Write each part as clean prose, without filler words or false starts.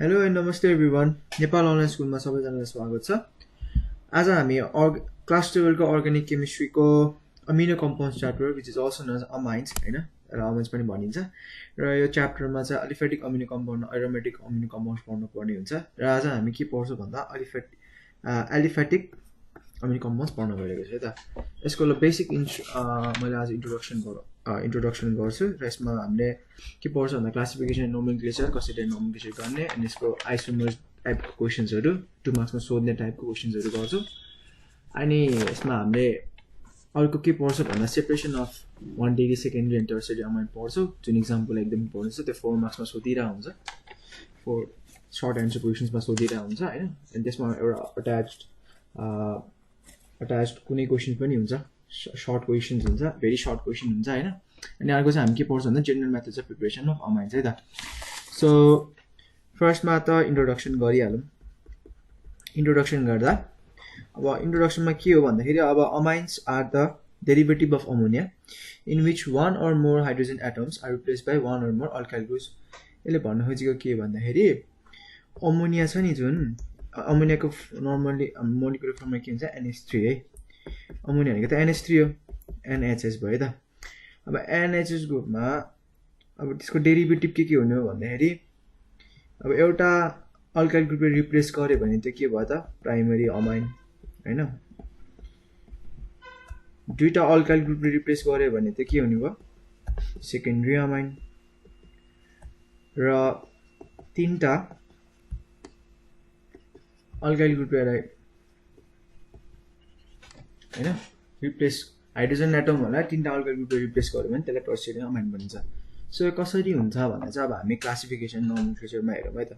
Hello and नमस्ते everyone Nepal online स्कुलमा सबैजनालाई स्वागत छ। आज हामी क्लास 12 को अर्ग्यानिक केमिस्ट्रीको amino compounds chapter which is also known as amines हैन र अमाइन्स पनि भनिन्छ र यो च्याप्टरमा चाहिँ aliphatic amino compound aromatic amino compounds पढ्नु पर्ने हुन्छ र आज हामी के पढ्छौँ भन्दा एलिफेटिक अमिनो कम्पाउन्ड्स पढ्न गइरहेको छु है त। यसको बेसिक मैले आज इन्ट्रोडक्सन गर्छु र यसमा हामीले के पढ्छ भन्दा क्लासिफिकेसन नोमेनक्लेचर कसरी नोमेनक्लेचर गर्ने अनि यसको आइसोमर्स टाइपको क्वेसन्सहरू 2 मार्क्समा सोध्ने टाइपको क्वेसन्सहरू गर्छौँ। अनि यसमा हामीले अर्को के पढ्छ भन्दा separation of 1 degree secondary and tertiary amine पढ्छौँ, जुन इक्जाम्पल एकदम इम्पोर्टेन्ट छ। त्यो 4 मार्क्समा सोधिरहेको हुन्छ, 4 सर्ट एन्सर क्वेसन्समा सोधिरहेको हुन्छ होइन। अनि त्यसमा एउटा अट्याच्ड कुनै क्वेसन पनि हुन्छ, सर्ट क्वेसन्स हुन्छ, भेरी सर्ट क्वेसन हुन्छ होइन। अनि अर्को चाहिँ हामी के पढ्छ भन्दा general methods of preparation of amines है त। सो फर्स्टमा त इन्ट्रोडक्सन गरिहालौँ। इन्ट्रोडक्सन गर्दा अब इन्ट्रोडक्सनमा के हो भन्दाखेरि अब amines are the derivative of ammonia in which 1 or more hydrogen atoms are replace by 1 or more alkyl groups. यसले भन्न खोजेको के भन्दाखेरि अमोनिया छ नि, जुन अमोनियाको नर्मल्ली मोलिकुलर फर्ममा के हुन्छ NH3 है। अमोनिया भनेको त NH3 हो, NHS भयो त। अब NHS ग्रुपमा अब त्यसको डेरिभेटिभ के हुने हो भन्दाखेरि अब एउटा अल्काइल ग्रुपले रिप्लेस गर्यो भने त के भयो त प्राइमरी अमाइन होइन। दुईटा अल्काइल ग्रुपले रिप्लेस गर्यो भने त के हुने भयो सेकेन्डरी अमाइन। र तीनटा अल्काइल ग्रुपलाई होइन रिप्लेस हाइड्रोजन एटमहरूलाई तीनटा अल्काइल ग्रुपले रिप्लेस गर्यो भने त्यसलाई टर्सियरी अमाइन भनिन्छ। सो यो कसरी हुन्छ भन्दा चाहिँ अब हामी क्लासिफिकेसन नोमेनक्लेचरमा हेरौँ है त।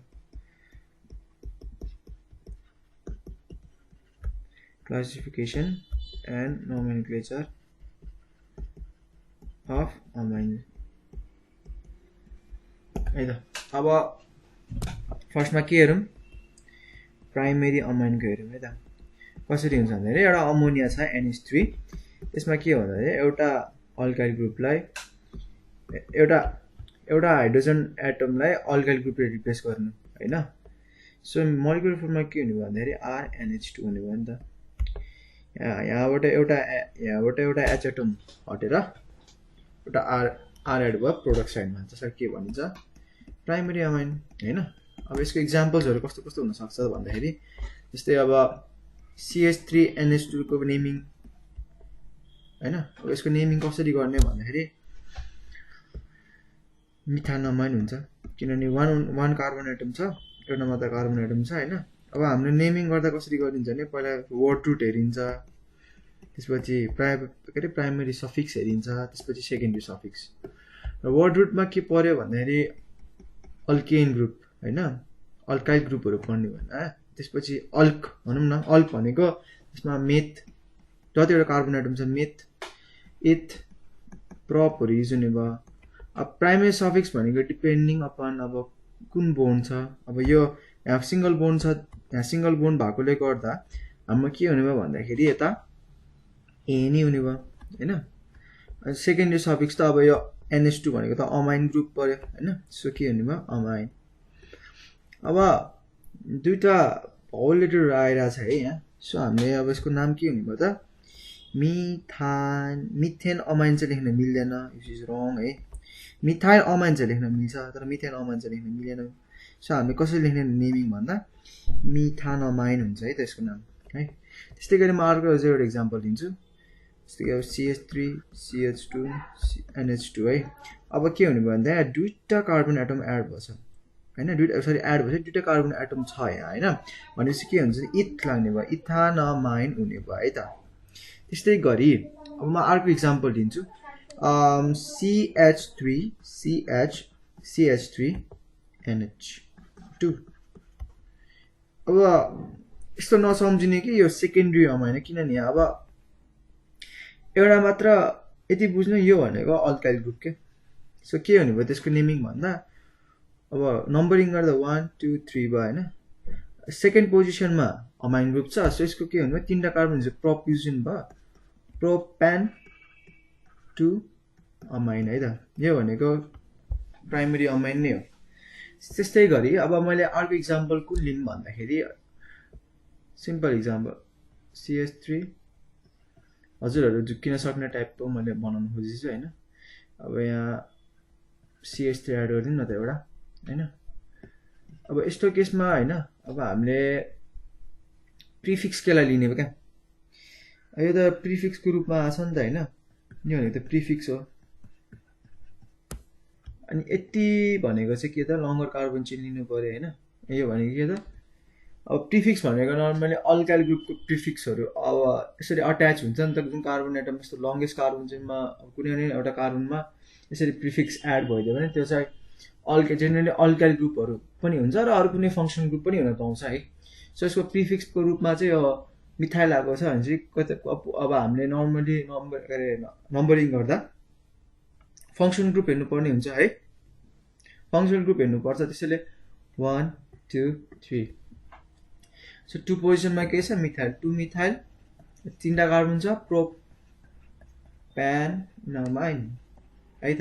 Classification and nomenclature of amine है त। अब फर्स्टमा के हेरौँ, प्राइमेरी अमाइनको हेरौँ है त। कसरी हुन्छ भन्दाखेरि एउटा अमोनिया छ NH3, त्यसमा के हो भन्दाखेरि एउटा अल्काइल ग्रुपलाई एउटा हाइड्रोजन एटमलाई अल्काइल ग्रुपले रिप्लेस गर्नु होइन। सो मोलिकुलर फर्ममा के हुने भयो भन्दाखेरि RNH2 हुने भयो नि त। यहाँबाट एउटा H एटम हटेर एउटा R एड भयो प्रोडक्ट साइडमा, जसलाई के भनिन्छ प्राइमरी अमाइन होइन। अब यसको इक्जाम्पल्सहरू कस्तो कस्तो हुनसक्छ भन्दाखेरि जस्तै अब CH3NH2 को नेमिङ होइन। अब यसको नेमिङ कसरी गर्ने भन्दाखेरि मिथान अमाइन हुन्छ, किनभने वान कार्बन एटम छ, एउटा मात्र कार्बन एटम छ होइन। अब हामीले नेमिङ गर्दा कसरी गरिन्छ भने पहिला वर्ड रुट हेरिन्छ, त्यसपछि प्राइमरी सफिक्स हेरिन्छ, त्यसपछि सेकेन्डरी सफिक्स। र वर्ड रुटमा के पर्यो भन्दाखेरि अल्केन ग्रुप होइन, अल्काइल ग्रुपहरू पढ्ने भन्दा त्यसपछि अल्क भनौँ न। अल्क भनेको त्यसमा मेथ जतिवटा कार्बन एटम छ मेथ एथ प्रपहरू युज हुने भयो। अब प्राइमरी सफिक्स भनेको डिपेन्डिङ अपन अब कुन बोन्ड छ। अब यो यहाँ सिङ्गल बोन्ड छ, यहाँ सिङ्गल बोन्ड भएकोले गर्दा हाम्रो के हुने भयो भन्दाखेरि यता एनै हुने भयो होइन। सेकेन्डरी सफिक्स त अब यो NH2 भनेको त अमाइन ग्रुप पर्यो होइन। सो के हुने भयो अमाइन। अब दुईवटा होल लेटर आइरहेको छ है यहाँ। सो हामीले अब यसको नाम के हुने भयो त मिथेन अमाइन चाहिँ लेख्न मिल्दैन, इट इज रङ है। मिथाइल अमाइन चाहिँ लेख्न मिल्छ तर मिथेन अमाइन चाहिँ लेख्न मिलेन। सो हामीले कसरी लेख्ने नेमिङ भन्दा मिथान अमाइन हुन्छ है त यसको नाम है। त्यस्तै गरी म अर्को चाहिँ एउटा इक्जाम्पल दिन्छु, जस्तै कि अब CH3 CH2 NH2 है। अब के हुने भयो भन्दा दुईवटा कार्बन एटम एड भएछ होइन, एड भएछ दुईवटा कार्बन एटम छ यहाँ होइन। भनेपछि के हुन्छ इथ लाग्ने भयो, इथानमाइन हुने भयो है त। त्यस्तै गरी अब म अर्को इक्जाम्पल दिन्छु, CH3NH2। अब यस्तो नसम्झिने कि यो सेकेन्डरी अमाइन हो, किनभने अब एउटा मात्र यति बुझ्नु यो भनेको अल्काइल ग्रुप के। सो के हुने भयो त्यसको नेमिङ भन्दा अब नम्बरिङ गर्दा 1 2 3 भयो होइन। सेकेन्ड पोजिसनमा अमाइन ग्रुप छ। सो यसको के हुने भयो तीनवटा कार्बन चाहिँ प्रोप्युजिन भयो, प्रोपेन 2 अमाइन है त। यो भनेको प्राइमरी अमाइन नै हो। त्यस्तै गरी अब मैले अर्को इक्जाम्पल कुन लिऊँ भन्दाखेरि सिम्पल इक्जाम्पल CH3 हजुरहरू झुक्किन सक्ने टाइपको मैले बनाउन खोजेछु हैन। अब यहाँ CH3 एड गरिदिउँ न त एउटा हैन। अब यस्तो केसमा हैन अब हामीले प्रिफिक्स केलाई लिने क्या, यो त प्रिफिक्सको रूपमा आछ नि त हैन, यो भनेको त प्रिफिक्स हो। अनि यति भनेको चाहिँ के त लङ्गर कार्बन चेन लिनु पर्यो हैन। यो भनेको के त अब प्रिफिक्स भनेको नर्मली अल्काइल ग्रुपको प्रिफिक्सहरू अब यसरी अट्याच हुन्छ नि त जुन कार्बन एटम जस्तो लङ्गेस्ट कार्बन चेनमा कुनै न एउटा कार्बनमा यसरी प्रिफिक्स एड भइदियो भने त्यो चाहिँ जेनरली अल्काइल ग्रुपहरू पनि हुन्छ र अरू कुनै फङ्सन ग्रुप पनि हुन पाउँछ है। सो यसको प्रिफिक्सको रूपमा चाहिँ यो मिथाइल आएको छ भने चाहिँ अब हामीले नर्मली नम्बरिङ गर्दा फङ्सन ग्रुप हेर्नुपर्ने हुन्छ है। फङ्सन ग्रुप हेर्नुपर्छ, त्यसैले 1 2 3। सो 2 पोजिसनमा के छ मिथाइल, 2 मिथाइल, 3टा कार्बन छ प्रोपेनामाइन है त।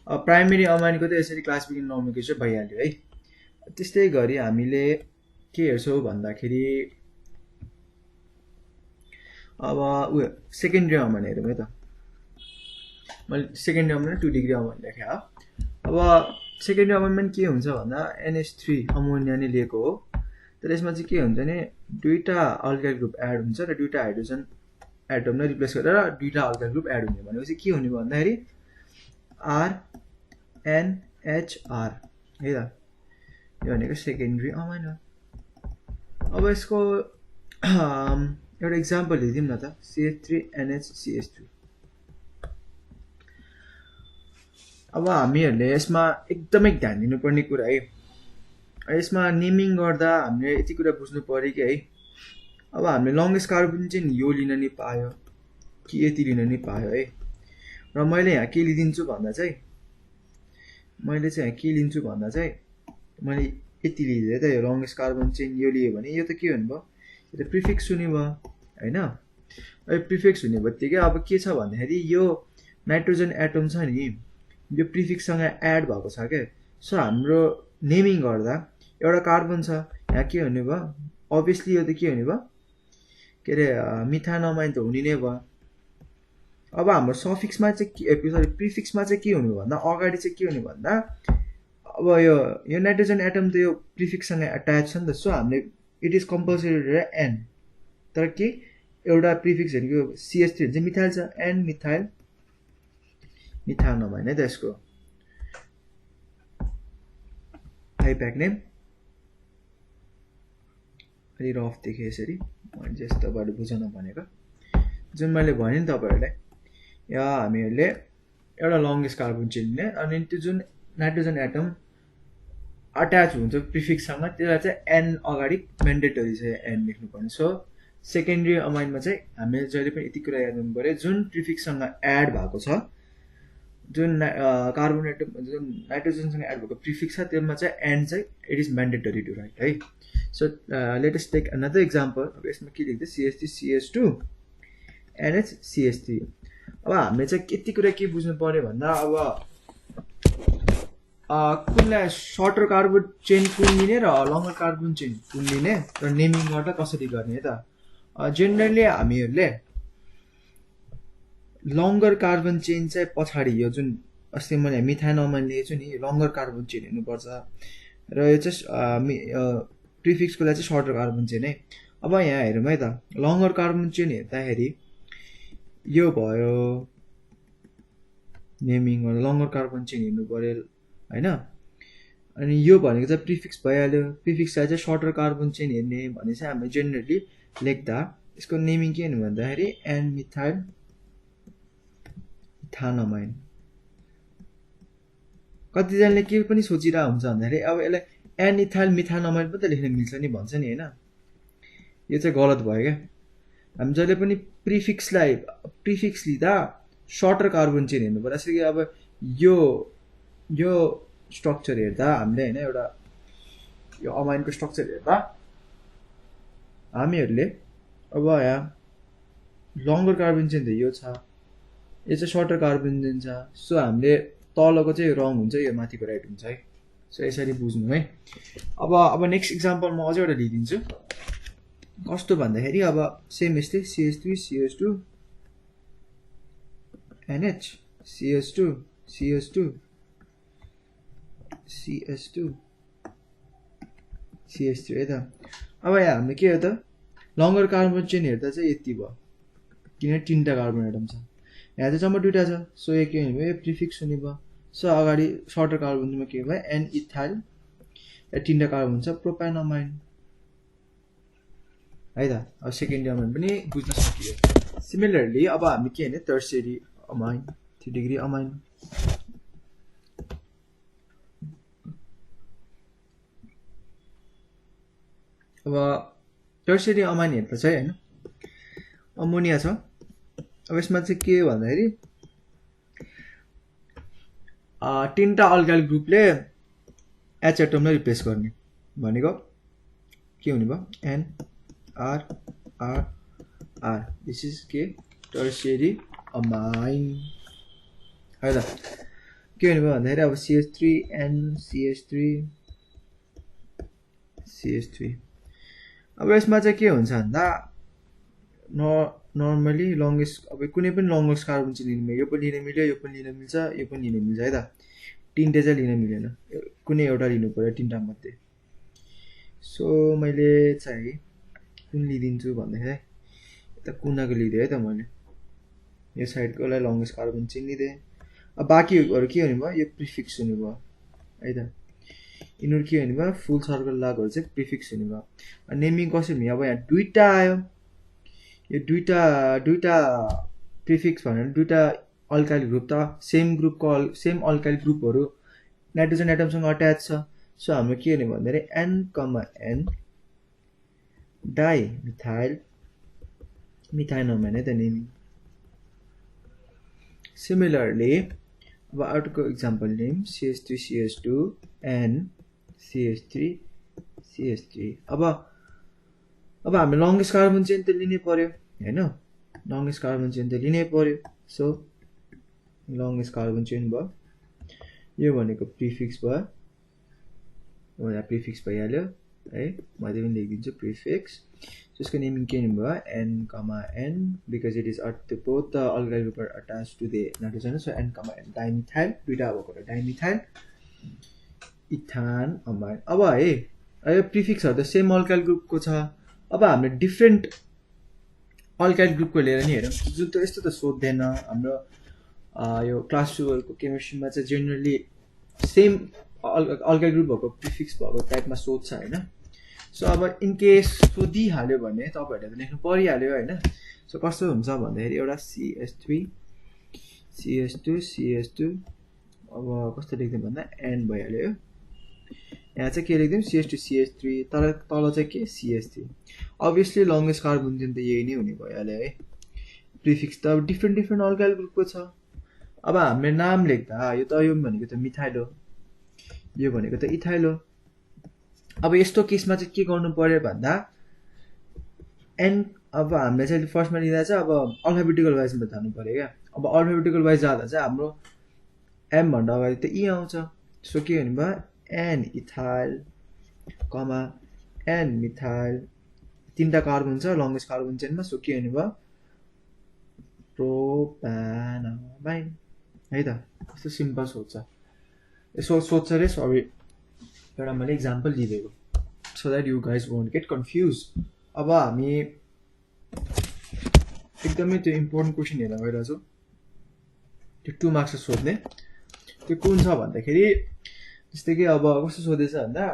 अब प्राइमेरी अमाइनको त यसरी क्लासिफिकेसन नोमेनक्लेचर भइहाल्यो है। त्यस्तै गरी हामीले के हेर्छौँ भन्दाखेरि अब उयो सेकेन्डरी अमाइन हेरौँ है त। मैले सेकेन्डरी अमाइन 2 डिग्री अमाइन लेखेँ। अब सेकेन्डरी अमाइनमा के हुन्छ भन्दा NH3 अमोनिया नै लिएको हो, तर यसमा चाहिँ के हुन्छ भने दुईटा अल्काइल ग्रुप एड हुन्छ र दुईटा हाइड्रोजन एटमलाई रिप्लेस गरेर दुईटा अल्काइल ग्रुप एड हुने भनेपछि के हुने भन्दाखेरि RNHR है त। यो भनेको सेकेन्डरी अमाइन हो। अब यसको एउटा इक्जाम्पल हेरिदिउँ न त, CH3NHCH3। अब हामीहरूले यसमा एकदमै ध्यान दिनुपर्ने कुरा है, यसमा नेमिङ गर्दा हामीले यति कुरा बुझ्नु पर्यो कि है अब हामीले लङ्गेस्ट कार्बन चाहिँ यो लिन नि पायो कि यति लिन नि पायो है। र मैले यहाँ के लिदिन्छु भन्दा चाहिँ मैले यति लिँदै त यो लङ्गेस्ट कार्बन चेन यो लियो भने यो त के हुनुभयो, यो त प्रिफिक्स हुने भयो हैन। यो प्रिफिक्स हुने बित्तिकै अब के छ भन्दाखेरि यो नाइट्रोजन एटम छ नि यो प्रिफिक्ससँग एड भएको छ क्या। सो हाम्रो नेमिङ गर्दा एउटा कार्बन छ यहाँ के हुने भयो, अभियसली यो त के हुने भयो के अरे मिथानमाइन त हुने नै भयो। अब हाम्रो सफिक्समा चाहिँ सरी प्रिफिक्समा चाहिँ के हुने भन्दा अगाडि चाहिँ के हुने भन्दा अब यो नाइट्रोजन एटम त यो प्रिफिक्ससँग एट्याच छ नि त। सो हामीले इट इज कम्पलसरी एन, तर के एउटा प्रिफिक्स भनेको CH3 चाहिँ मिथाइल छ, एन मिथाइल मिथानमाइन है त। यसको आइप्याक नेम अलि रफ देखेँ यसरी, मैले चाहिँ तपाईँहरूले बुझाउन भनेको जुन मैले भने नि तपाईँहरूलाई, या हामीहरूले एउटा लङ्गेस्ट कार्बन चेन लिने अनि त्यो जुन नाइट्रोजन एटम अट्याच हुन्छ प्रिफिक्ससँग त्यसलाई चाहिँ एन अगाडि मेन्डेटरी चाहिँ एन लेख्नुपर्ने। सो सेकेन्डरी अमाइनमा चाहिँ हामीले जहिले पनि यति कुरा याद गर्नु पऱ्यो, जुन प्रिफिक्ससँग एड भएको छ जुन कार्बन एटम जुन नाइट्रोजनसँग एड भएको प्रिफिक्स छ त्यसमा चाहिँ एन चाहिँ it is mandatory to write है। So let us take another example. अब यसमा के लेख्दै CH3 CH2 NH CH3। अब हामीले चाहिँ यति कुरा के बुझ्नु पर्यो भन्दा अब कुनलाई सर्टर कार्बन चेन कुन लिने र लङ्गर कार्बन चेन कुन लिने र नेमिङ गर्दा कसरी गर्ने त। जेनरली हामीहरूले लङ्गर कार्बन चेन चाहिँ पछाडि यो जुन अस्ति मैले मिथानमाइन लिएको छु नि लङ्गर कार्बन चेन हेर्नुपर्छ र यो चाहिँ प्रिफिक्सको लागि चाहिँ सर्टर कार्बन चेन है। अब यहाँ हेरौँ है त, लङ्गर कार्बन चेन हेर्दाखेरि यो भयो नेमिङ गर्दा लङ्गर कार्बन चेन हेर्नु पर्यो हैन। अनि यो भनेको चाहिँ प्रिफिक्स भइहाल्यो, प्रिफिक्सलाई चाहिँ सर्टर कार्बन चेन हेर्ने भने चाहिँ हामीले जेनरली लेख्दा यसको नेमिङ के हुनु भन्दाखेरि एन मिथाइल मिथानमाइन। कतिजनाले के पनि सोचिरहेको हुन्छ भन्दाखेरि अब यसलाई एन इथाइल मिथानमाइन पनि त लेख्न मिल्छ नि भन्छ नि हैन। यो चाहिँ गलत भयो क्या। हामी जहिले पनि प्रिफिक्स लिँदा सर्टर कार्बन चेन हेर्नु पर्छ। जस्तै कि अब यो स्ट्रक्चर हेर्दा हामीले हैन एउटा यो अमाइनको स्ट्रक्चर हेर्दा हामीहरूले अब यहाँ लङ्गर कार्बन चेन त यो छ, यो चाहिँ सर्टर कार्बन चेन छ। सो हामीले तलको चाहिँ रङ हुन्छ, यो माथिको राइट हुन्छ है। सो यसरी बुझ्नु है। अब नेक्स्ट इक्जाम्पल म अझै एउटा लिइदिन्छु। कस्तो भन्दाखेरि अब सेम यस्तै CH3 CH2 NH CH2 CH2 CH2 CH3 है त। अब यहाँ हाम्रो के हो त, लङ्गर कार्बन चेन हेर्दा चाहिँ यति भयो, किनभने 3टा कार्बन एटम छ। यहाँ चाहिँ जम्मा 2टा छ, सो यो के हुने भयो, प्रिफिक्स हुने भयो। सो अगाडि सर्टर कार्बनमा के भयो, एन इथाइल, यहाँ 3टा कार्बन छ, प्रोपेनोमाइन है त। अब सेकेन्डरी अमाइन पनि बुझ्न सकियो। सिमिलरली अब हामी के भने टर्सियरी अमाइन, 3 डिग्री अमाइन। अब टर्सियरी अमाइन हेर्दा चाहिँ हैन, अमोनिया छ। अब यसमा चाहिँ के भन्दाखेरि 3टा अल्काइल ग्रुपले एच एटमलाई रिप्लेस गर्ने भनेको के हुने भयो, N R R R, this is के टर्सियरी अमाइन है त। के हुने भयो भन्दाखेरि अब CH3 N CH3 CH3। अब यसमा चाहिँ के हुन्छ भन्दा नर्मली लङ्गेस्ट, अब कुनै पनि लङ्गेस्ट कार्बन चाहिँ लिनु, यो पनि लिन मिल्यो, यो पनि लिन मिल्छ, यो पनि लिन मिल्छ है त। 3टे चाहिँ लिन मिलेन, कुनै एउटा लिनु पर्यो 3टा मध्ये। सो मैले चाहिँ कुन लिइदिन्छु भन्दाखेरि यता कुनाको लिइदिएँ है त मैले, यो साइडकोलाई लङ्गेस्ट कार्बन चाहिँ लिइदिएँ। अब बाँकीहरू के हुने भयो, यो प्रिफिक्स हुने भयो है त। यिनीहरू के हुने भयो, फुल सर्कल लागहरू चाहिँ प्रिफिक्स हुने भयो। नेमिङ कसरी हुने, अब यहाँ 2टा आयो, यो दुईटा प्रिफिक्स भनेर 2टा अल्काइल ग्रुप त सेम ग्रुपको सेम अल्काइल ग्रुपहरू नाइट्रोजन एटमसँग अट्याच छ। सो हाम्रो के हुने भन्दाखेरि N, N डाइ मिथाइल मिथाइनोमाइन है त नेमिङ। सिमिलरली अब अर्को इक्जाम्पल लियौँ, CH3 CH2 N CH3 CH3। अब हामी लङ्गेस्ट कार्बन चेन त लिनै पर्यो हैन, लङ्गेस्ट कार्बन चेन त लिनै पर्यो। सो लङ्गेस्ट कार्बन चेन भयो, यो भनेको प्रिफिक्स भयो, यहाँ प्रिफिक्स भइहाल्यो है, मैले पनि लेखिदिन्छु प्रिफिक्स। यसको नेमिङ के हुने भयो, N, N because it is both the alkyl group are attach to the nitrogen. So N, N dimethyl, 2टा भएको डाइमिथाइल इथान अमाइन। अब है यो प्रिफिक्सहरू त सेम अल्काइल ग्रुपको छ। अब हामीले डिफ्रेन्ट अल्काइल ग्रुपको लिएर नि हेरौँ, जुन त यस्तो त सोध्दैन हाम्रो यो क्लास 12को केमिस्ट्रीमा चाहिँ जेनरली सेम अल्काइल ग्रुप भएको प्रिफिक्स भएको टाइपमा सोध्छ हैन। सो अब इन केस सोधिहाल्यो भने तपाईँहरूले त लेख्नु परिहाल्यो हैन। सो कस्तो हुन्छ भन्दाखेरि एउटा CH3 CH2 CH2, अब कस्तो लेख्दिउँ भन्दा N भइहाल्यो। यहाँ चाहिँ के लेख्दिउँ, CH2 CH3, तर तल चाहिँ के CH3। Obviously longest carbon chain त यही नै हुने भइहाल्यो है। प्रिफिक्स त अब डिफ्रेन्ट अल्काइल ग्रुपको छ। अब हामीले नाम लेख्दा यो त यो भनेको त मिथाइल हो, यो भनेको त इथाइल हो। अब यस्तो केसमा चाहिँ के गर्नु पर्यो भन्दा एन, अब हामीले चाहिँ फर्स्टमा लिँदा चाहिँ अब अल्फाबेटिकल वाइजमा जानु पर्यो क्या। अब अल्फाबेटिकल वाइज जाँदा चाहिँ हाम्रो एम भन्दा अगाडि त ई आउँछ। सो के हुने भयो, N ethyl comma N methyl, 3टा कार्बन छ लङ्गेस्ट कार्बन चेनमा। सो के हुने भयो, प्रोपेनोमाइन है त। कस्तो सिम्पल सोध्छ, यसो सोध्छ रे। सरी एउटा मैले इक्जाम्पल लिइदिएको, so that you guys won't get confuse. अब हामी एकदमै त्यो इम्पोर्टेन्ट क्वेसन हेरेर गइरहेछौँ, त्यो 2 मार्क्स सोध्ने। त्यो कुन छ भन्दाखेरि जस्तै कि अब कस्तो सोधेछ भन्दा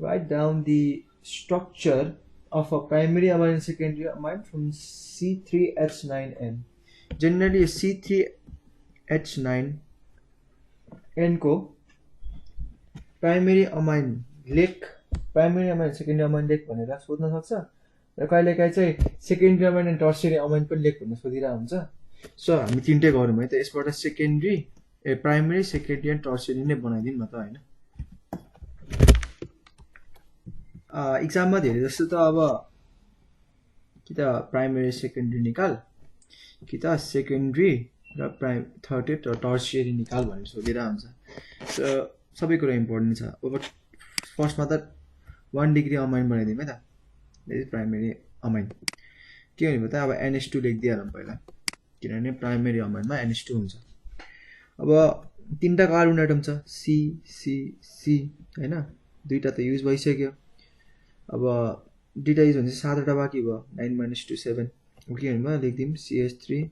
write down the structure of a primary amine and secondary amine from C3H9N. Generally C3H9N को प्राइमेरी अमाइन लेख, प्राइमेरी अमाइन सेकेन्डरी अमाइन लेख भनेर सोध्न सक्छ, र कहिलेकाहीँ चाहिँ secondary amine and tertiary amine पनि लेख भनेर सोधिरहेको हुन्छ। सो हामी 3टै गरौँ है त, यसबाट secondary primary secondary and tertiary नै बनाइदिउँ न त हैन। इक्जाममा धेरै जस्तो त अब कि त प्राइमेरी सेकेन्डरी निकाल कि त सेकेन्डरी र थर्ड र टर्सियरी निकाल भनेर सोधिरहेको हुन्छ। सो सबै कुरा इम्पोर्टेन्ट छ। अब फर्स्टमा त 1 डिग्री अमाइन बनाइदिउँ है त, द्याट इज प्राइमेरी अमाइन। के भने त अब NH2 लेखिदिइहालौँ पहिला, किनभने प्राइमेरी अमाइनमा NH2 हुन्छ। अब 3टा कार्बन एटम छ, C C C हैन, 2टा त युज भइसक्यो। अब 2टा युज भने 7वटा बाँकी भयो, 9 - 2 7। के भने लेखिदिउँ CH3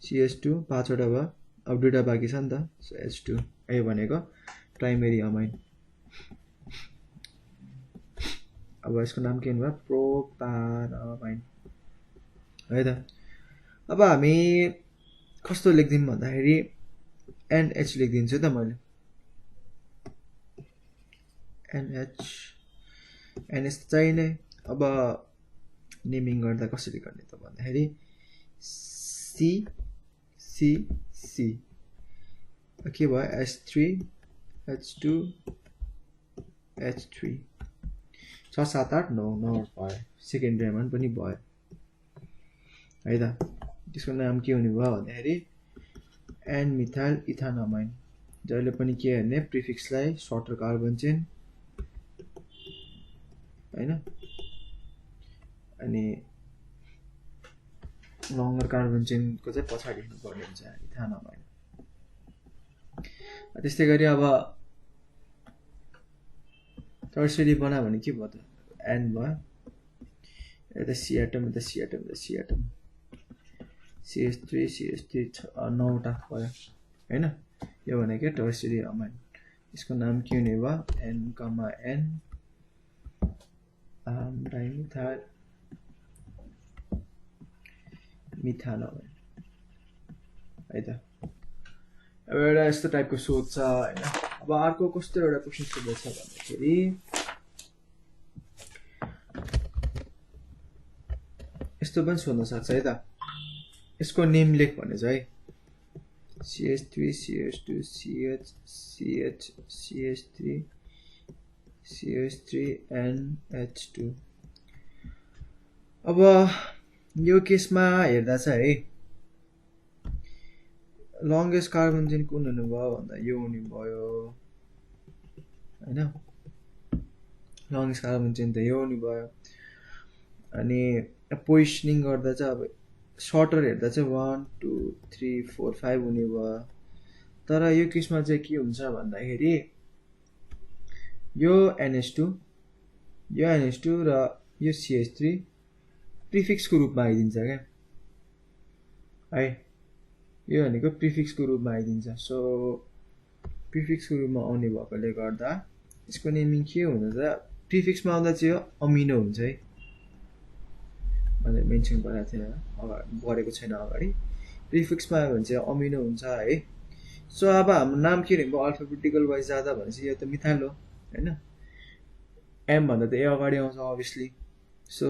CH2 5वटा भयो, अब 2टा बाँकी छ नि त, सो H2। यो भनेको प्राइमेरी अमाइन। अब यसको नाम के भन्नुभयो, प्रोपारामाइन है त। अब हामी कस्तो लेखिदिउँ भन्दाखेरि NH लेखिदिन्छु त मैले, NH चाहिने। अब नेमिङ गर्दा कसरी गर्ने त भन्दाखेरि C C C के भयो, H3 H2 H3 6 7 8 9 भयो, सेकेन्डरी अमाइन पनि भयो है त। त्यसको नाम के हुने भयो भन्दाखेरि एन मिथाइल इथानोमाइन, जहिले पनि के भने प्रिफिक्सलाई सर्टर कार्बन चेन हैन, अनि लङ्गर कार्बन चेनको चाहिँ पछाडि हुनुपर्ने हुन्छ इथानोमाइन। त्यस्तै गरी अब टर्सियरी बनायो भने के भयो त, एन भयो, यता C एटम यता C एटम यता C एटम, CH3 CH3 9वटा भयो हैन। यो भनेको टर्सियरी अमाइन। यसको नाम के हुने भयो, N, N डाइमिथाइल मिथानोमाइन है त। अब एउटा यस्तो टाइपको सोध्छ हैन। अब अर्को कस्तो एउटा क्वेसन सोध्दैछ भन्दाखेरि यस्तो पनि सोध्न सक्छ है त, यसको नेम लेख भनेछ है, CH3 CH2 CH CH CH3 CH3 NH2। अब यो केसमा हेर्दा चाहिँ है, लङ्गेस्ट कार्बन चेन कुन हुनुभयो भन्दा यो हुने भयो हैन, लङ्गेस्ट कार्बन चेन त यो हुने भयो। अनि पोजिसनिङ गर्दा चाहिँ अब सर्टर हेर्दा चाहिँ 1 2 3 4 5 हुने भयो। तर यो केसमा चाहिँ के हुन्छ भन्दाखेरि यो NH2 यो NH2 र यो CH3 प्रिफिक्सको रूपमा आइदिन्छ क्या है, यो भनेको प्रिफिक्सको रूपमा आइदिन्छ। सो प्रिफिक्सको रूपमा आउने भएकोले गर्दा यसको नेमिङ के हुन्छ, प्रिफिक्समा आउँदा चाहिँ यो अमिनो हुन्छ है, मैले मेन्सन गरेको थिएँ अगाडि, गरेको छैन अगाडि। प्रिफिक्समा आयो भने चाहिँ अमिनो हुन्छ है। सो अब हाम्रो नाम के भनेको अल्फाबेटिकल वाइज जाँदा भनेपछि यो त मिथाइल हो हैन, एम भन्दा त ए अगाडि आउँछ अभियसली। सो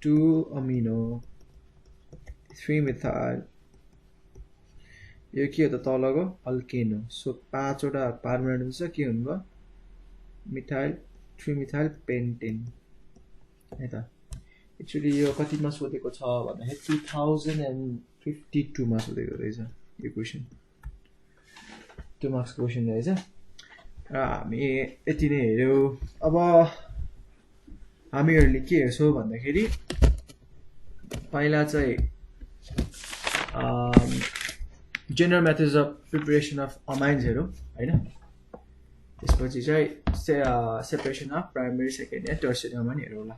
2 अमिनो 3 मिथाइल, यो के हो त तलको अल्केन हो। सो 5वटा कार्बन एटम छ, के हुनुभयो मिथाइल 3 मिथाइल पेन्टेन है त। एक्चुअली यो कतिमा सोधेको छ भन्दाखेरि 2052 मा सोधेको रहेछ यो क्वेसन, 2 मार्क्सको क्वेसन रहेछ। र हामी यति नै हेऱ्यौँ। अब हामीहरूले के हेर्छौँ भन्दाखेरि पहिला चाहिँ general methods of preparation of amines हेरौँ हैन, त्यसपछि चाहिँ separation of primary secondary tertiary amine हेरौँला।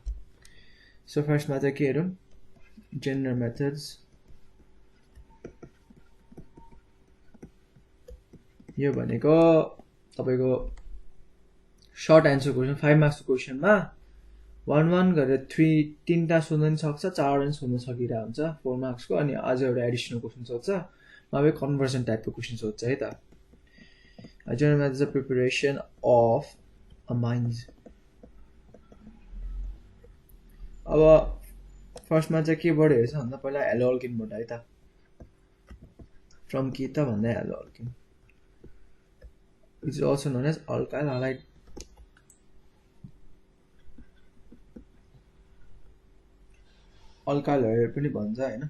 सो फर्स्टमा चाहिँ के हेरौँ, जेनरल मेथड्स। यो भनेको तपाईको सर्ट एन्सर क्वेसन, 5 मार्क्सको क्वेसनमा 1 1 गरेर 3टा सोध्न पनि सक्छ, 4वटा पनि सोध्न सकिरहेको हुन्छ 4 मार्क्सको। अनि अझ एउटा एडिसनल क्वेसन सोध्छ, नभए कन्भर्सन टाइपको क्वेसन सोध्छ है त। General methods of preparation of amines. अब फर्स्टमा चाहिँ केबाट हेर्छ भन्दा पहिला हेलो अल्किनबाट है त, फ्रम के त भन्दा haloalkane, it's also known as alkyl halide. Alkyl पनि भन्छ हैन,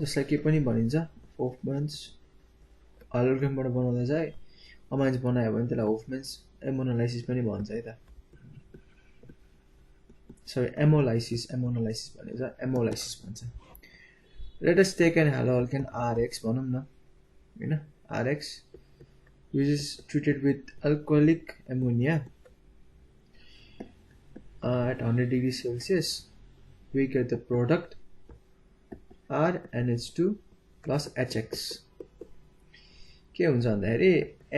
जसलाई के पनि भनिन्छ होफम्यान्स हालोल्केनबाट बनाउँदा चाहिँ अमाइन्स बनायो भने त्यसलाई होफम्यान्स एमोनोलाइसिस पनि भन्छ है त सरी एमोलाइसिस भनेको चाहिँ एमोलाइसिस भन्छ let us take an haloalkane RX भनौँ न हैन RX which is treated with alcoholic ammonia at 100 degrees Celsius we get the product RNH2 plus HX के हुन्छ भन्दाखेरि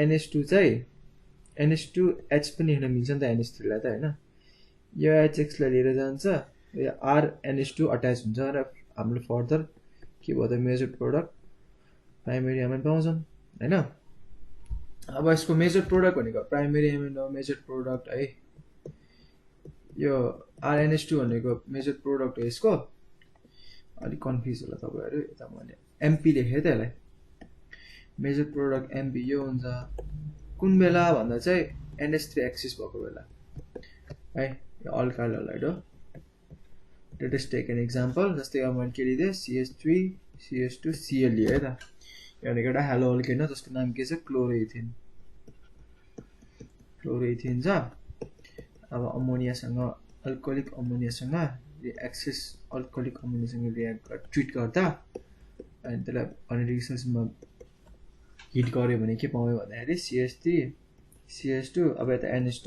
NH2 चाहिँ NH2H पनि हेर्न मिल्छ नि त NH3 लाई त हैन यो HX लाई लिएर जान्छ यो RNH2 अट्याच हुन्छ र हामीले फर्दर के भयो त मेजर प्रोडक्ट प्राइमरी एमाइन पाउँछौं हैन अब यसको मेजर प्रोडक्ट भनेको प्राइमरी एमाइन हो मेजर प्रोडक्ट है यो RNH2 भनेको मेजर प्रोडक्ट हो यसको अलि कन्फ्युज होला तपाईहरु यता मैले MP लेखे त यसलाई मेजर प्रोडक्ट MP यो हुन्छ कुन बेला भन्दा चाहिँ NH3 एक्सिस भएको बेला है यो अल्काइल हलाइड हो let us take an example जस्तै अब मैले के लिएँ CH3 CH2 Cl लिएँ है त यो भनेको एउटा हालोअल्केन हो जसको नाम के छ क्लोरोइथिन छ अब अमोनियासँग अल्कोहलिक अमोनियासँग एक्सेस अल्कोहलिक अमोनियासँग रिएक्ट ट्रिट गर्दा अनि त्यसलाई 100 डिग्री सेल्सियसमा हिट गर्यो भने के पाउँयो भन्दाखेरि CH3 CH2 अब यता NH2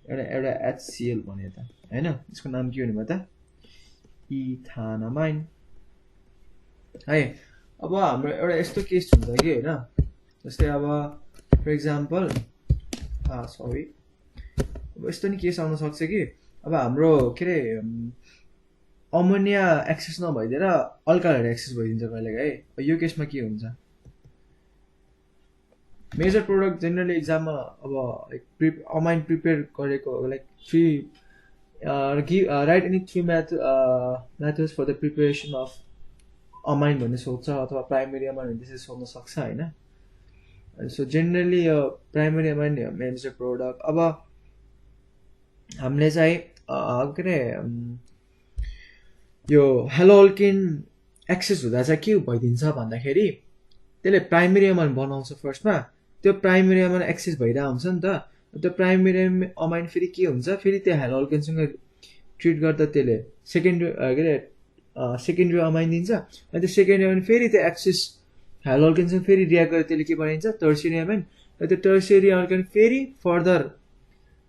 एउटा HCl भन्यो त हैन यसको नाम के हुने भयो त इथानामाइन है अब हाम्रो एउटा यस्तो केस हुन्छ कि हैन जस्तै अब फर एक्जाम्पल सरी अब यस्तो नि केस आउन सक्छ कि अब हाम्रो के रे अमोनिया एक्सेस नभइदिएर अल्काइल एक्सेस भइदिन्छ कहिलेकाहीँ यो केसमा के हुन्छ मेजर प्रोडक्ट जनरली एक्जाममा अब लाइक अमाइन प्रिपेयर गरेको like 3 write any 3 methods for the preparation of amine भन्ने सोध्छ अथवा प्राइमरी अमाइन भन्ने त्यसरी सोध्न सक्छ हैन सो जनरली यो प्राइमरी अमाइन मेजर प्रोडक्ट अब हामीले चाहिँ के रे यो हेलोअल्केन एक्सेस हुँदा चाहिँ के भइदिन्छ भन्दाखेरि त्यसले प्राइमरी अमाइन बनाउँछ फर्स्टमा त्यो प्राइमरी अमाइन एक्सेस भइरा हुन्छ नि त त्यो प्राइमरी अमाइन फेरि के हुन्छ फेरि त्यो हेलोअल्केनसँग ट्रिट गर्दा त्यसले सेकेन्डरी अमाइन दिन्छ अनि त्यो सेकेन्डरी अमाइन फेरि त्यो एक्सेस हेलोअल्केनसँग फेरि रिएक्ट गरेर त्यसले के बनाइन्छ टर्सियरी अमाइन र त्यो टर्सियरी अल्केन फेरि फर्दर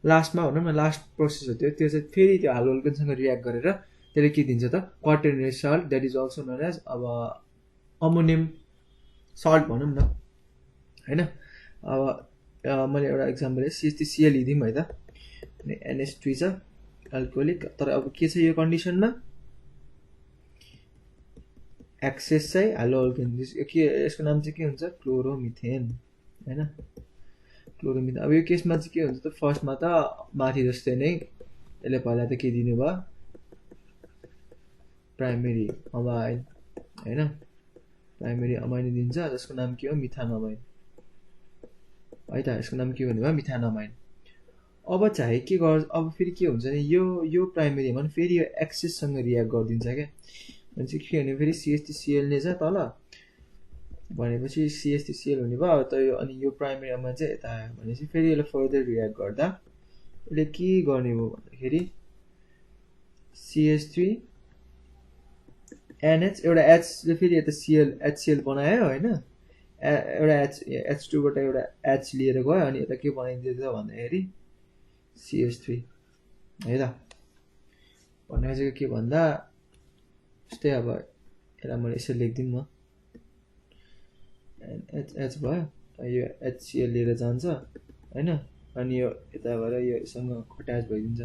लास्टमा भनौँ न लास्ट प्रोसेस हो त्यो चाहिँ फेरि त्यो हेलोअल्केनसँग रिएक्ट गरेर त्यसले के दिन्छ त quaternary salt that is also known as अब अमोनियम सल्ट भनौँ न हैन अब मैले एउटा एक्जाम्पल CH3Cl लिदिउँ है त अनि NH3 छ अल्कोहलिक तर अब के छ यो कन्डिसनमा एक्सेस चाहिँ हेलोअल्केन के यसको नाम चाहिँ के हुन्छ क्लोरोमिथेन हैन क्लोरोमिथेन अब यो केसमा चाहिँ के हुन्छ त फर्स्टमा त माथि जस्तै नै यसले पहिला त के दिनु भयो प्राइमरी अमाइन हैन प्राइमरी अमाइन दिन्छ जसको नाम के हो मिथानोमाइन है त यसको नाम के भन्नु भयो मिथानोमाइन अब चाहिँ के गर्छ अब फेरि के हुन्छ नि यो प्राइमरी अमाइन फेरि यो एक्सेससँग रिएक्ट गरिदिन्छ क्या भनेपछि के भने फेरि CH3Cl नै छ तल भनेपछि CH3Cl हुने भयो त यो अनि यो प्राइमरी अमाइन चाहिँ यता आयो भनेपछि फेरि यसले फर्दर रिएक्ट गर्दा यसले के गर्ने भयो भन्दाखेरि CH3 NH एउटा H ले फेरि यता HCl बनायो हैन एउटा H2 बाट एउटा H लिएर गयो अनि यता के बनाइदिन्छ भन्दाखेरि CH3 है त भन्ने चाहिँ के भन्दा जस्तै अब यसलाई मैले यसरी लेख्दिम न H भयो यो HCl लिएर जान्छ हैन अनि यो यता भएर योसँग अट्याच भइदिन्छ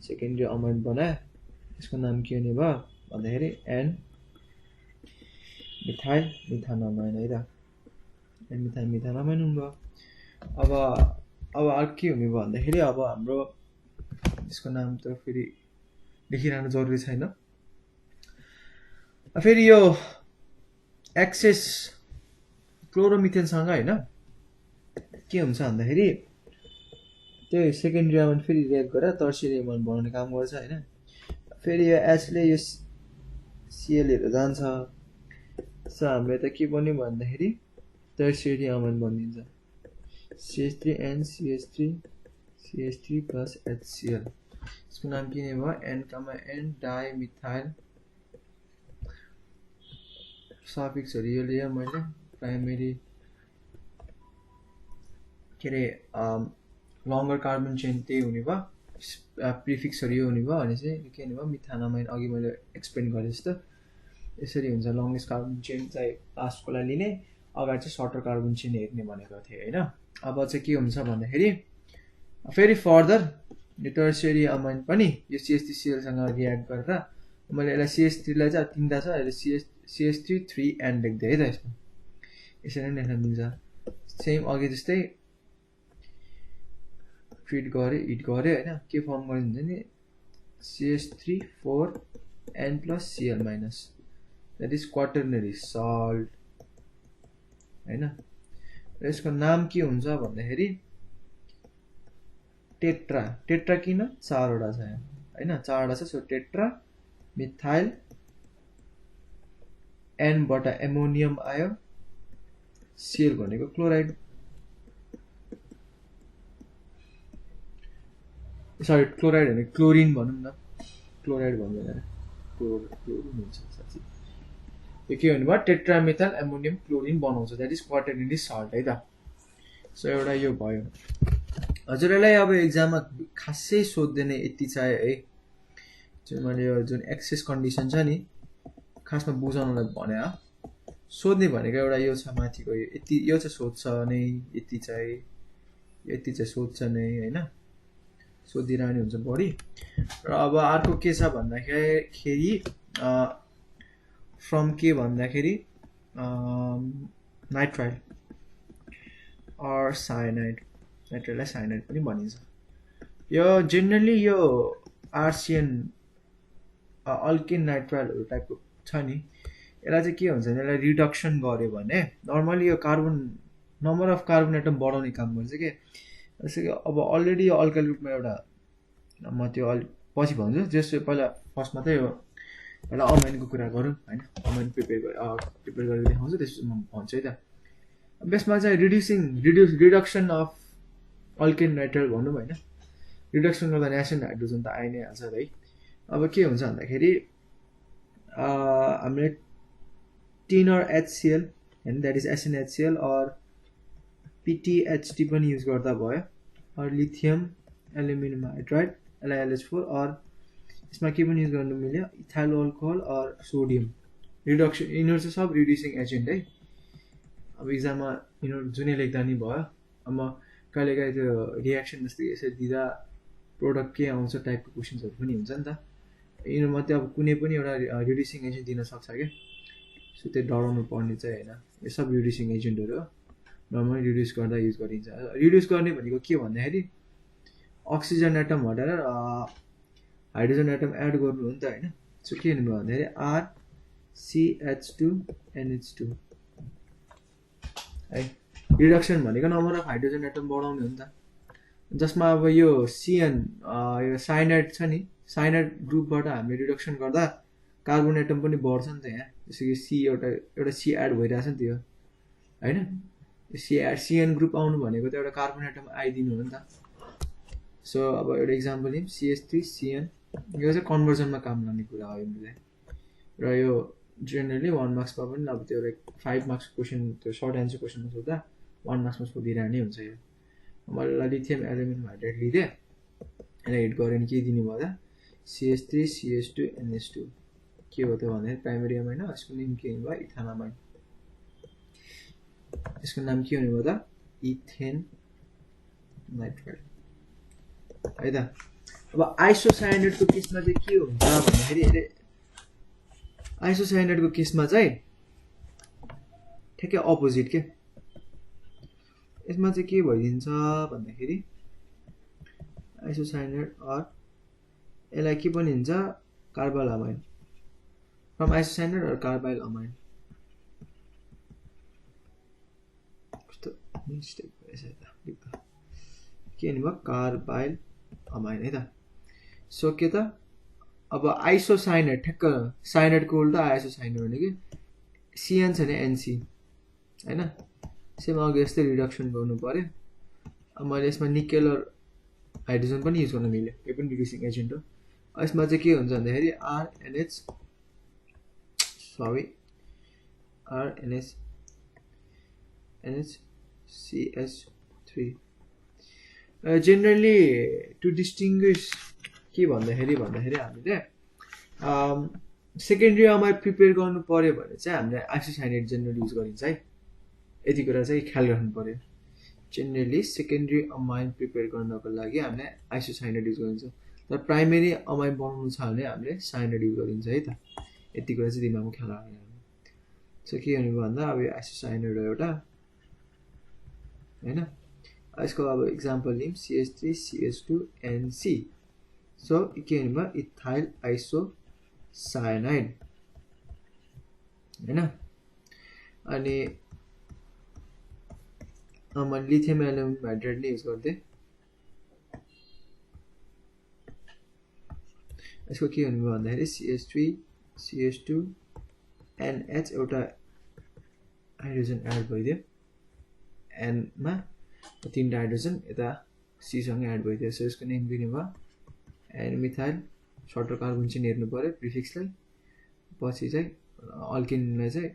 सेकेन्डरी अमाइन बनायो यसको नाम के हुने भयो भन्दाखेरि N मिथाइल मिथानोमाइन है त N मिथाइल मिथानोमाइन हुनुभयो अब के हुने भयो भन्दाखेरि अब हाम्रो यसको नाम त फेरि लेखिरहनु जरुरी छैन फेरि यो एक्सेस क्लोरोमिथेनसँग हैन के हुन्छ भन्दाखेरि त्यो सेकेन्डरी अमाइन फेरि रिएक्ट गरेर टर्सियरी अमाइन बनाउने काम गर्छ हैन फेरि यो H ले यो Cl लिएर जान्छ सो हामीले त के बन्यो भन्दाखेरि टर्सियरी अमाइन बनिन्छ CH3N CH3 plus HCl यसको नाम के भयो N, N डाइमिथाइल सफिक्सहरु यो लिए मैले प्राइमरी के रे लङ्गर कार्बन चेन त्यही हुने भयो प्रिफिक्सहरु यो हुने भयो अनि चाहिँ के हुने भयो मिथानामाइन अघि मैले एक्सप्लेन गरे जस्तो यसरी हुन्छ लङ्गेस्ट कार्बन चेन चाहिँ लास्टकोलाई लिने अगाडि चाहिँ सर्टर कार्बन चेन हेर्ने भनेको थिए हैन अब चाहिँ के हुन्छ भन्दाखेरि फेरि फर्दर यो टर्सियरी अमाइन पनि यो CH3Cl सँग रियाक्ट गरेर मैले यसलाई CH3 लाई चाहिँ तीनटा छ अहिले CH3 3N लेख्दै है त यसमा यसरी नै लेख्न मिल्छ सेम अघि जस्तै ट्रिट गरे हिट गरे हैन के फर्म गरिन्छ नि CH3 4N plus Cl minus that is quaternary salt हैन यसको नाम के हुन्छ भन्दाखेरि टेट्रा किन चारवटा छ यहाँ हैन चारवटा छ सो टेट्रा मिथाइल N बाट एमोनियम आयो Cl भनेको क्लोराइड सरी क्लोराइड हैन क्लोरिन भनौं न क्लोराइड भन्दैन क्लोरिन हुन्छ साच्चै यो के भन्नु भयो टेट्रामेथाइल एमोनियम क्लोरिन बनाउँछ दैट इज क्वाटर्नरी सल्ट है त सो एउटा यो भयो हजुरलाई अब एक्जाममा खासै सोध्दैन यति चाहिँ है जुन मैले यो जुन एक्सेस कन्डिसन छ नि खासमा बुझाउनलाई भने सोध्ने भनेको एउटा यो छ माथिको यति यो चाहिँ सोध्छ नै यति चाहिँ सोध्छ नै हैन सोधिरहने हुन्छ बढी र अब अर्को के छ भन्दाखेरि फ्रम के भन्दाखेरि नाइट्राइल अर साइनाइड नाइट्राइललाई साइनाइड पनि भनिन्छ यो जेनरली यो आरसिएन अल्किन नाइट्राइलहरु टाइपको छ नि यसलाई चाहिँ के हुन्छ यसलाई रिडक्सन गर्यो भने नर्मली यो carbon number of carbon atom बढाउने काम गर्छ के जस्तो कि अब अलरेडी यो अल्काइल ग्रुपमा एउटा म त्यो पछि भन्छु जस्तो पहिला फर्स्टमा त यो एउटा अमाइनको कुरा गरौँ हैन अमाइन प्रिपेयर गरेर देखाउँछु त्यसपछि म भन्छु है त बेसमा चाहिँ रिडक्सन अफ अल्केन नाइट्राइल भनौँ हैन रिडक्सन गर्दा नेसन हाइड्रोजन त आइ नै हाल्छ है अब के हुन्छ भन्दाखेरि हामीले टिन अर HCl हैन that is SnHCl or PTHT पनि युज गर्दा भयो or lithium aluminium hydride LiLH4 or यसमा के पनि युज गर्नु मिल्यो ethyl alcohol or sodium reduction यिनीहरु चाहिँ सब रिड्युसिङ एजेन्ट है अब एक्जाममा यिनीहरु जुनै लेख्दा नि भयो अब कहिलेकाहीँ त्यो रियाक्सन जस्तै यसरी दिँदा प्रोडक्ट के आउँछ टाइपको क्वेशन्सहरु पनि हुन्छ नि त यिनीहरु मध्ये अब कुनै पनि एउटा रिड्युसिङ एजेन्ट दिन सक्छ के सो त्यो डराउनु पर्ने चाहिँ हैन यो सब रिड्युसिङ एजेन्टहरु हो नर्मली रिड्युस गर्दा युज गरिन्छ रिड्युस गर्ने भनेको के भन्दाखेरि अक्सिजन एटम हटाएर हाइड्रोजन एटम एड गर्नु हो नि त हैन सो के हुनु भन्दाखेरि RCH2NH2 है रिडक्सन भनेको नम्बर अफ हाइड्रोजन एटम बढाउने हो नि त जसमा अब यो CN यो साइनाइड छ नि साइनाइड ग्रुपबाट हामीले रिडक्सन गर्दा कार्बन एटम पनि बढ्छ नि त यहाँ जस्तो कि एउटा C एड भइरहेछ नि त्यो हैन CN ग्रुप आउनु भनेको त एउटा कार्बन एटम आइदिनु हो नि त सो अब एउटा इक्जाम्पल लिम CH3CN यो चाहिँ कन्भर्जनमा काम लाग्ने कुरा हो यसले र यो जेनरली 1 मार्क्समा पनि अब त्यो 5 मार्क्स क्वेशन त्यो सर्ट एन्सर क्वेशनमा सोध्दा 1 मार्क्समा सोधिरहने हुन्छ यो मैले लिथियम एल्युमिनियम हाइड्राइड लिदे यसलाई हिट गरे नि के दिनु भयो त CH3CH2NH2 के हो त भने प्राइमरी अमाइन हो यसको नाम के भयो इथानामाइन यसको नाम के हुने भयो त इथेन नाइट्राइल है त अब आइसोसायनाइडको केसमा चाहिँ के हुन्छ भन्दाखेरि आइसोसायनाइडको केसमा चाहिँ ठ्याक्कै अपोजिट के यसमा चाहिँ के भइदिन्छ भन्दाखेरि आइसोसायनाइड अर यसलाई के पनि हुन्छ carbylamine from isocyanide or carbylamine कस्तो मिस्टेक भएछ त के भन्नु भयो कार्बाइल अमाइन है त सो के त अब आइसोसायनाइड ठ्याक्क साइनाइडको उल्टा आइसोसायनाइड भने कि सिएन छ भने एनसी हैन सेम अघि जस्तै रिडक्सन गर्नु पर्यो अब मैले यसमा निकेल र हाइड्रोजन पनि युज गर्न मिल्यो यो पनि रिड्युसिङ एजेन्ट हो यसमा चाहिँ के हुन्छ भन्दाखेरि RNH sorry RNH NHCH3 generally to distinguish के भन्दाखेरि हामीले सेकेन्डरी अमाइड प्रिपेयर गर्नु पर्यो भने चाहिँ हामीले आइसोसाइनेट जेनरली युज गरिन्छ है यति कुरा चाहिँ ख्याल राख्नु पर्यो जेनरली सेकेन्डरी अमाइड प्रिपेयर गर्नको लागि हामीले आइसोसाइनेट युज गरिन्छ तर प्राइमेरी अमाइड बनाउनु छ भने हामीले साइनेट युज गरिन्छ है त यति कुरा चाहिँ दिमागमा ख्याल राख्नु सो के भन्नु भन्दा अब यो आइसोसाइनेट एउटा हैन यसको अब example lim CH3 CH2 NC so के भन्नु भयो इथाइल आइसोसायनाइड हैन अनि मैले लिथियम एल्युमिनियम हाइड्राइड नै युज गर्दै यसको के भन्नु भन्दाखेरि CH3 CH2 NH एउटा हाइड्रोजन एड भइदियो N मा तीनटा हाइड्रोजन यता C सँग एड भइदियो सो यसको नेम दिनु भयो एन मिथाइल सर्टर कार्बन चाहिँ हेर्नु पर्यो प्रिफिक्सलाई पछि चाहिँ अल्किनलाई चाहिँ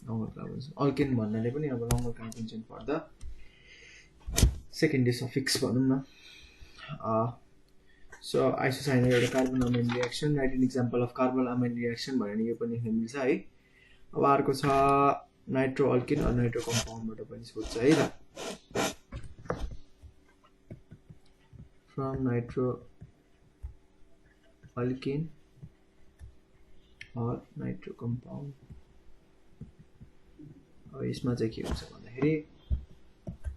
लङ्गर कार्बन अल्किन भन्नाले पनि अब लङ्गर कार्बन चाहिँ पर्दा सेकेन्डरी सफिक्स भनौँ न सो आइसोसाइनेट एउटा carbon amine reaction write an example of carbon amine reaction भनेर यो पनि लेख्न मिल्छ है अब अर्को छ नाइट्रो अल्किन र नाइट्रो कम्पाउन्डबाट पनि सोध्छ है त फ्रम नाइट्रो अल्किन और नाइट्रो कम्पाउन्ड अब यसमा चाहिँ के हुन्छ भन्दाखेरि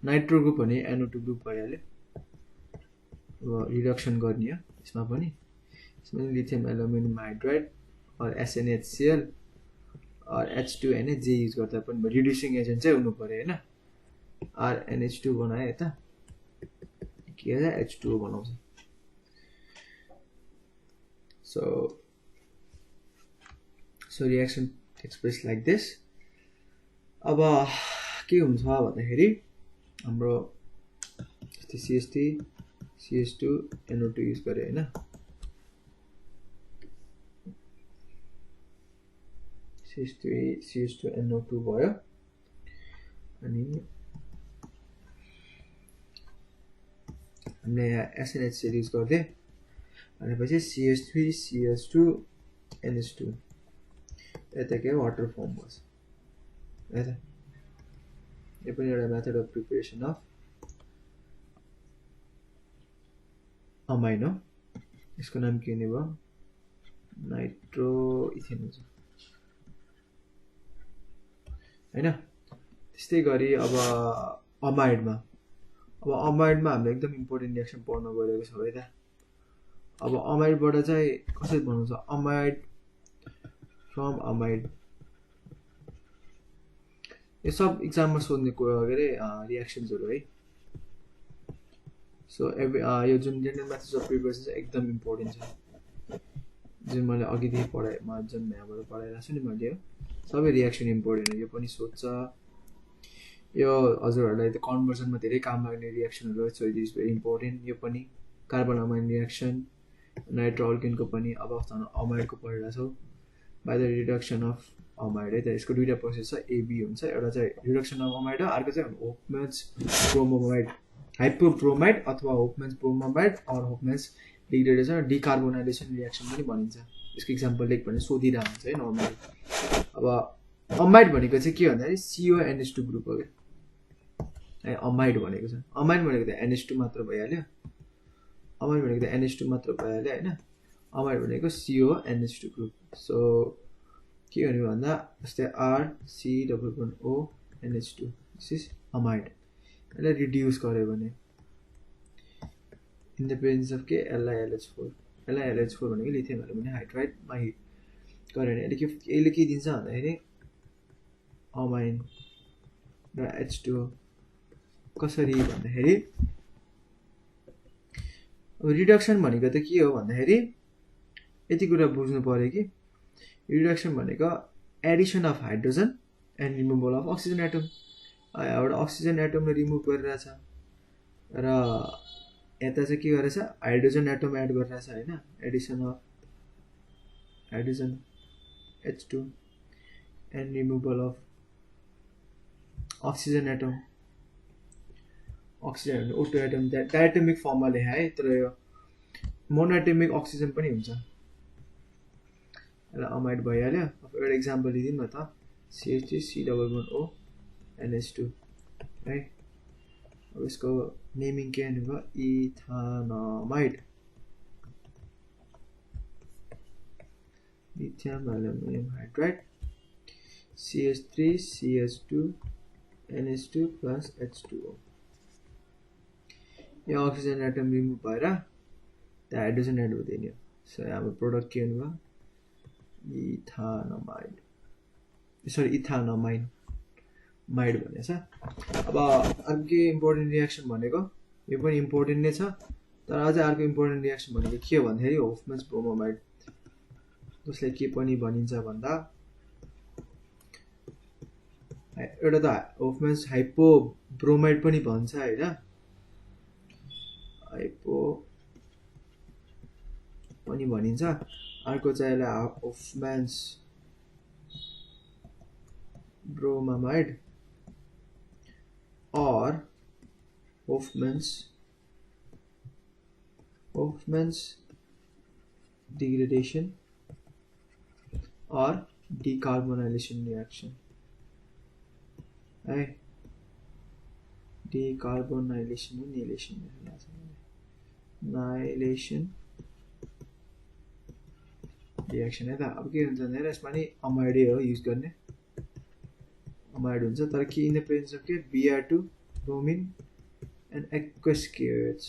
नाइट्रो ग्रुप भने NO2 ग्रुप भइहाल्यो अब रिडक्सन गर्ने हो यसमा पनि लिथियम एल्युमिनियम हाइड्राइड और SNHCl और H2NH जे युज गर्दा पनि रिड्युसिङ एजेन्ट चाहिँ हुनु पर्यो हैन RNH2 बनायो यता के हो H2O बनाउँछ so reaction takes place like this अब के हुन्छ भन्दाखेरि हाम्रो CH3 CH2 NO2 युज गरे हैन CH3 CH2 NO2 भयो अनि हामीले SNHCl युज गर्दै अनि पछि CH3 CH2 NH2 यता के वाटर फर्म भन्छ हैन यो पनि एउटा method of preparation of amine हो यसको नाम के हुने भयो नाइट्रो इथेन हुन्छ हैन त्यस्तै गरी अब अमाइडमा हामीले एकदम इम्पोर्टेन्ट रिएक्सन पढ्न गइरहेको छ है त अब अमाइडबाट चाहिँ कसरी बनाउँछ अमाइड फ्रम अमाइड यो सब एक्जाममा सोध्ने के अरे रिएक्सन्सहरु है सो यो जुन जनरल मेथड्स अफ प्रिपरेसन चाहिँ एकदम इम्पोर्टेन्ट छ जुन मैले अघिदेखि पढाएमा जुन यहाँबाट पढाइरहेको छु नि मैले सबै रिएक्सन इम्पोर्टेन्ट हो यो पनि सोध्छ यो हजुरहरूलाई त कन्भर्सनमा धेरै काम लाग्ने रिएक्सनहरु so it is very important यो पनि कार्बन अमाइन रिएक्सन नाइट्रो अल्किनको पनि अब अमाइडको पढिरहेको छौँ by the reduction of amide है त यसको दुईटा प्रोसेस छ AB हुन्छ एउटा चाहिँ रिडक्सन अफ अमाइड हो अर्को चाहिँ होफम्यान्स ब्रोमोमाइड हाइपोब्रोमाइड अथवा होफम्यान्स ब्रोमोमाइड अर होफम्यान्स डिग्रेडेसन डिकार्बोनाइलेसन रिएक्सन पनि भनिन्छ यसको एक्जाम्पल लेख भने सोधिरहेको हुन्छ है नर्मली अब अमाइड भनेको चाहिँ के भन्दाखेरि CONH2 ग्रुप हो क्या अमाइड भनेको छ अमाइड भनेको त NH2 मात्र भइहाल्यो अमाइड भनेको त NH2 मात्र भइहाल्यो हैन अमाइड भनेको CONH2 ग्रुप सो के भन्नु भन्दा जस्तै RCONH2 दिस इज अमाइड यसलाई रिड्युस गर्यो भने इन द प्रेजेन्स अफ के LiLH4 भनेको लिथियम एल्युमिनियम हाइड्राइडमा हिट गर्यो भने यसले के दिन्छ भन्दाखेरि अमाइन र H2O कसरी भन्दाखेरि अब रिडक्सन भनेको त के हो भन्दाखेरि यति कुरा बुझ्नु पर्यो कि रिडक्सन भनेको Edison of hydrogen and removal of oxygen atom एउटा अक्सिजन एटमले रिमुभ गरिरहेछ र यता चाहिँ के गरेछ हाइड्रोजन एटम एड गरिरहेछ हैन Edison of hydrogen H2 and removal of oxygen atom oxygen O2 atom diatomic फर्ममा लेखा है तर यो मोनोएटोमिक अक्सिजन पनि हुन्छ ल अमाइड भइहाल्यो अब एउटा एक्जाम्पल लिदिउँ न त CH3 C11O NH2 है अब यसको नेमिङ के भन्नुभयो ethanamide lithium aluminium hydride CH3 CH2 NH2 plus H2O यो अक्सिजन एटम रिमुभ भएर त्यो हाइड्रोजन एड हुँदैन सो हाम्रो प्रोडक्ट के हुनुभयो इथानमाइड सरी इथानमाइड माइड भनेछ अब अर्को इम्पोर्टेन्ट रिएक्सन भनेको यो पनि इम्पोर्टेन्ट नै छ तर अझै अर्को इम्पोर्टेन्ट रिएक्सन भनेको के भन्दाखेरि होफमन्स ब्रोमोमाइड जसले के पनि भनिन्छ भन्दा एउटा त होफमन्स हाइपो ब्रोमाइड पनि भन्छ हैन हाइपो पनि भनिन्छ अर्को चाहिँ यसलाई होफमन्स bromamide or Hofmann's degradation or decarbonylation reaction है decarbonylation annihilation reaction है त अब के हुन्छ भने यसमा नि अमाइड हो युज गर्ने अमाइड हुन्छ तर के इन द प्रेजेन्स अफ के Br2 bromine and aqueous KOH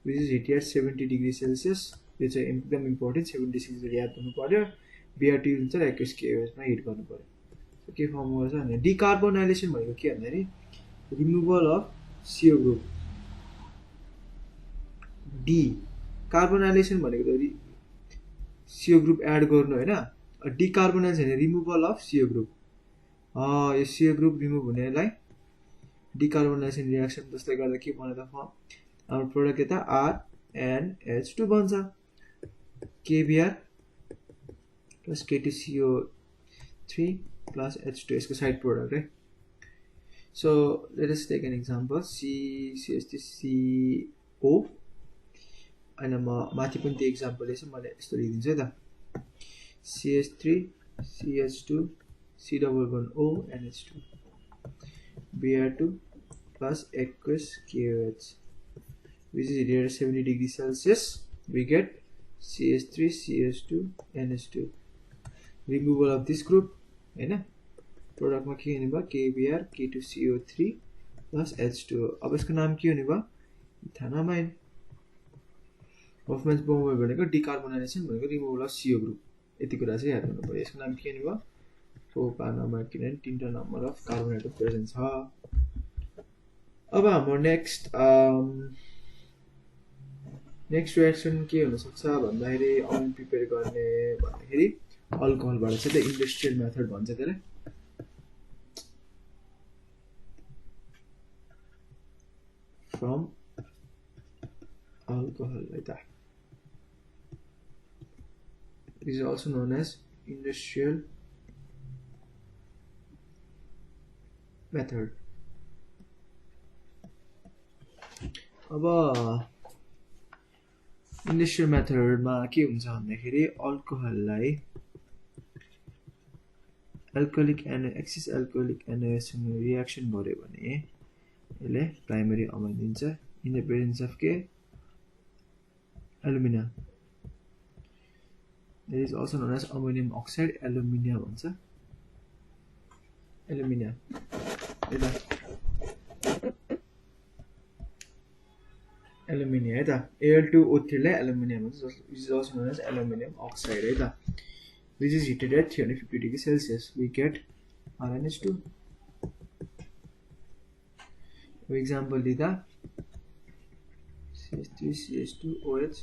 which is heated at 70 degrees Celsius यो चाहिँ एकदम इम्पोर्टेन्ट 70 सेल्सियस याद गर्नु पर्यो Br2 हुन्छ र aqueous KOH मा हिट गर्नु पर्यो के फर्म गर्छ भने डिकार्बोनाइलेसन भनेको के भन्दाखेरि removal of CO group decarbonylation भनेको त CO ग्रुप एड गर्नु हैन डिकार्बोनाइलेसन भने रिमुभल अफ CO ग्रुप यो CO ग्रुप रिमुभ हुनेलाई डिकार्बोनाइलेसन रिएक्सन जसले गर्दा के बन्यो त फर्म हाम्रो प्रोडक्ट यता RNH2 बन्छ KBr plus K2CO3 plus H2 यसको साइड प्रोडक्ट है so let us take an example CH3CO हैन म माथि पनि त्यो एक्जाम्पल यसो मैले यस्तो लेखिदिन्छु है त CH3 CH2 C11O NH2 Br2 plus aqueous KOH which is heated at 70 degrees Celsius we get CH3 CH2 NH2 removal of this group हैन प्रोडक्ट मा के हुने भयो KBr K2CO3 plus H2O अब यसको नाम के हुने भयो इथानमाइड होफमन्स ब्रोमाइड भनेको डिकार्बोनाइलेसन भनेको रिमुभल अफ CO ग्रुप यति कुरा चाहिँ याद गर्नु पर्यो यसको नाम के हुने भयो प्रोपानोमाइड किनभने तीनटा number of carbon atom present छ अब हाम्रो नेक्स्ट रिएक्सन के हुन सक्छ भन्दाखेरि अमन प्रिपेयर गर्ने भन्दाखेरि अल्कोहलबाट चाहिँ त इन्डस्ट्रियल मेथड भन्छ त्यसलाई from alcohol like that this is also known as industrial method अब इन्डस्ट्रियल मेथडमा के हुन्छ भन्दाखेरि अल्कोहललाई अल्कोहलिक एक्सिस अल्कोहलिक एनाइडसँग रिएक्सन गर्यो भने यसले प्राइमरी अमाइन दिन्छ इन द प्रेजेन्स अफ के aluminium It is also known as ammonium oxide alumina भन्छ एल्युमिनियम एल्युमिनियम है त Al2O3 लाई एल्युमिनियम भन्छ which is also known as aluminum oxide है त which is heated at 350 degrees Celsius we get RNH2 for example लिदा CH3 CH2 OH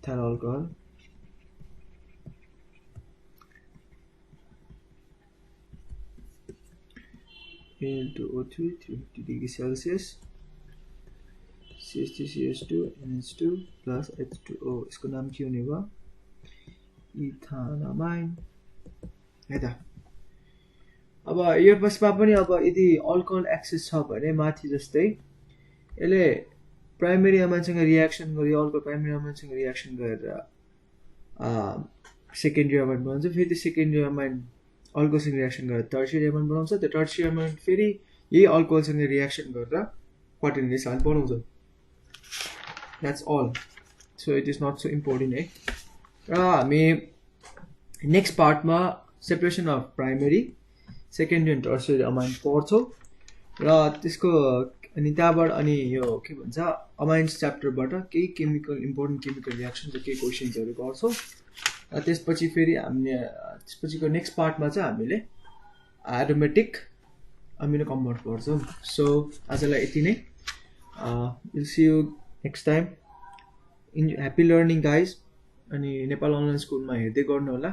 ethyl alcohol. Al2O3 350 degrees Celsius. CH3CH2 NH2 plus H2O. इसको नाम के हुने भयो इथानामाइन है त। अब यो पछिमा पनि अब यदि अल्कोहल एक्सेस छ भने माथि जस्तै यसले प्राइमेरी अमाइनसँग रियाक्सन गरी अल्कोहल प्राइमेरी अमाइनसँग रियाक्सन गरेर सेकेन्डरी अमाइन बनाउँछ। फेरि त्यो सेकेन्डरी अमाइन अल्कोहलसँग रियाक्सन गरेर टर्सियरी अमाइन बनाउँछ। त्यो टर्सियरी अमाइन फेरि यही अल्कोहलसँग रियाक्सन गरेर क्वाटर्नरी साल्ट बनाउँछ। That's all. So it is not so important है। र हामी नेक्स्ट पार्टमा separation of primary secondary and tertiary amine पढ्छौँ र त्यसको अनि त्यहाँबाट अनि यो के भन्छ अमाइन्स च्याप्टरबाट केही केमिकल इम्पोर्टेन्ट केमिकल रियाक्सन र केही क्वेसन्सहरू गर्छौँ र त्यसपछि फेरि हामीले त्यसपछिको नेक्स्ट पार्टमा चाहिँ हामीले एरोमेटिक अमिनो कम्पाउन्ड पढ्छौँ। सो आजलाई यति नै। Will see you next time. Happy learning guys. अनि नेपाल अनलाइन स्कुलमा हेर्दै गर्नु होला।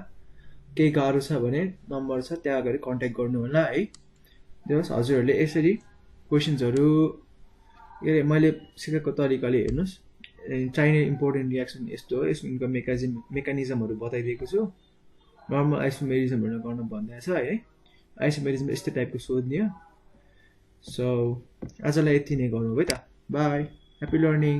केही गाह्रो छ भने नम्बर छ त्यहाँ गएर कन्ट्याक्ट गर्नु होला है। दिनुहोस् हजुरहरूले यसरी क्वेसन्सहरू मैले सिकाएको तरिकाले हेर्नुहोस्। चाहिने इम्पोर्टेन्ट रियाक्सन यस्तो हो, यसको मेकानिजमहरू बताइदिएको छु। नर्मल आइसोमेरिजमहरू गर्न भन्दैछ है। आइसोमेरिजम यस्तो टाइपको सोध्ने हो। सो आजलाई यति नै गरौँ है त। बाई। Happy learning.